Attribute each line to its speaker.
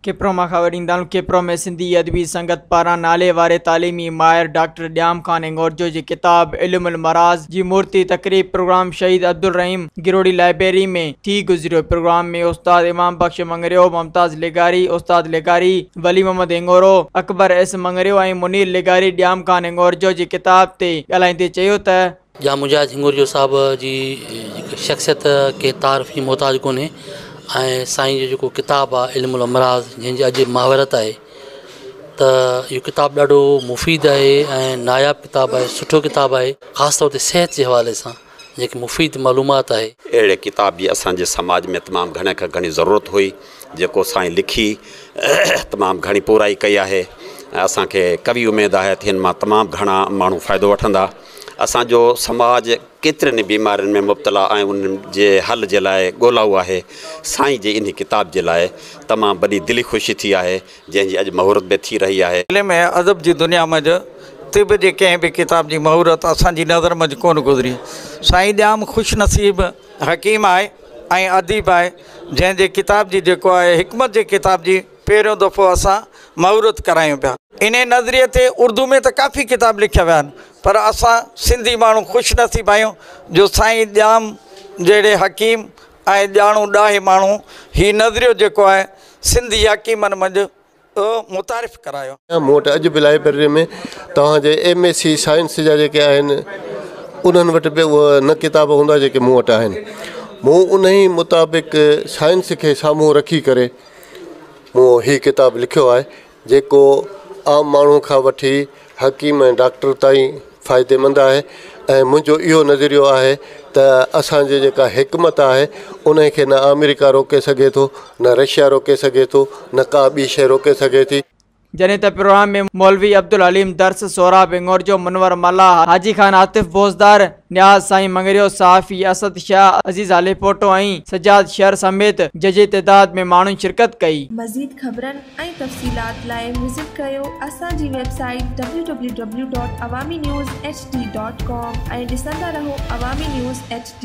Speaker 1: केप्रो मां ख़बर ईंदाऊं केप्रो में सिंधी अदबी संगत पारां नाले वारे तालीमी माहिर डॉक्टर ड्याम खान एंगोरजो जी किताब इल्मुल मराज जी मूर्ति तकरीब प्रोग्राम शहीद अब्दुल रहीम गिरोड़ी लाइब्रेरी में थी गुजरियो। प्रोग्राम में उस्ताद इमाम बख्श मंगरियो, मुमताज लिगारी, उस्ताद लिगारी, वली मोहम्मद एंगोरो, अकबर एस मंगरियो ऐं मुनीर लिगारी ड्याम खान एंगोरजो जी किताब ते ॻाल्हाईंदे चयो त
Speaker 2: जाम मुजाहिद हिंगोरजो साहब जी शख्सियत के तारीफ़ जी मोहताज कोन्हे ऐं साईं जो जेको किताबु आहे इल्मुल अमराज़ जंहिंजी अॼु महावरत आहे त इहो किताबु ॾाढो मुफ़ीद आहे ऐं नायाब किताबु आहे, सुठो किताबु आहे, ख़ासि तौर ते सिहत जे हवाले सां जेकी मुफ़ीद मालूमात आहे।
Speaker 3: अहिड़े किताब जी असांजे समाज में तमामु घणे खां घणी ज़रूरत हुई जेको साईं लिखी तमामु घणी पूराई कई आहे ऐं असांखे कवी उमेदु आहे त हिन मां तमामु घणा माण्हू फ़ाइदो वठंदा। असांजो समाज केतिरनि बीमारियुनि में मुब्तला ऐं उन्हनि जे हल जे लाइ ॻोल्हाऊ आहे। साईं जे इन किताब जे लाइ तमामु वॾी दिली ख़ुशी थी आहे जंहिंजी अॼु महूरत बि थी रही आहे।
Speaker 4: इल्म में अदब जी दुनिया में तिब जे कंहिं बि किताब जी महूरत असांजी नज़र में कोन गुज़री। साईं ॼाम ख़ुशनसीब हकीम आहे ऐं अदीब आहे जंहिंजे किताब जी जेको आहे हिकमत जे किताब जी पहिरियों दफ़ो असां महूरत करायूं पिया। इन नज़रिए ते उर्दू में तो काफ़ी किताब लिखिया विया आहिनि पर असां सिंधी माण्हू ख़ुशनसीब आहियूं जो साईं ॼाम जहिड़े हकीम ऐं ॼाणू ॾाहे माण्हू ही नज़रियो जेको आहे सिंधी हकीमनि मंझि मुतारिफ़ करायो।
Speaker 5: मूं वटि अॼु बि लाइब्रेरी में तव्हांजे MSc साइंस जा जेके आहिनि उन्हनि वटि बि उहे न किताब हूंदा जेके मूं वटि आहिनि। मूं उन ई मुताबिक़ साइंस खे साम्हूं रखी करे मूं हीअ किताबु लिखियो आहे जेको आम माण्हू खां वठी हकीम ऐं डॉक्टर ताईं फ़ाइदेमंद आहे। ऐं मुंहिंजो इहो नज़रियो आहे त असांजे जेका हिकमत आहे उन खे न अमेरिका रोके सघे थो, न रशिया रोके सघे थो, न का ॿी शइ रोके सघे थी।
Speaker 1: जॾहिं त प्रोग्राम में मौलवी अब्दुल अलीम दर्स, सोहराब एंगोरजो, मुनवर मल्ला, हाजी खान आतिफ बोजदार, न्याज साईं मंगरियो, सहाफ़ी असद शाह, अज़ीज़ आलेपोटो ऐं सजाद शहर समेत जजे तइदाद में माण्हुनि शिरकत कई।
Speaker 6: मज़ीद ख़बरनि ऐं तफ़सीलात लाइ विज़िट कयो असांजी वेबसाइट www.awamiNewsHD.com ऐं ॾिसंदा रहो अवामी न्यूज़ HD।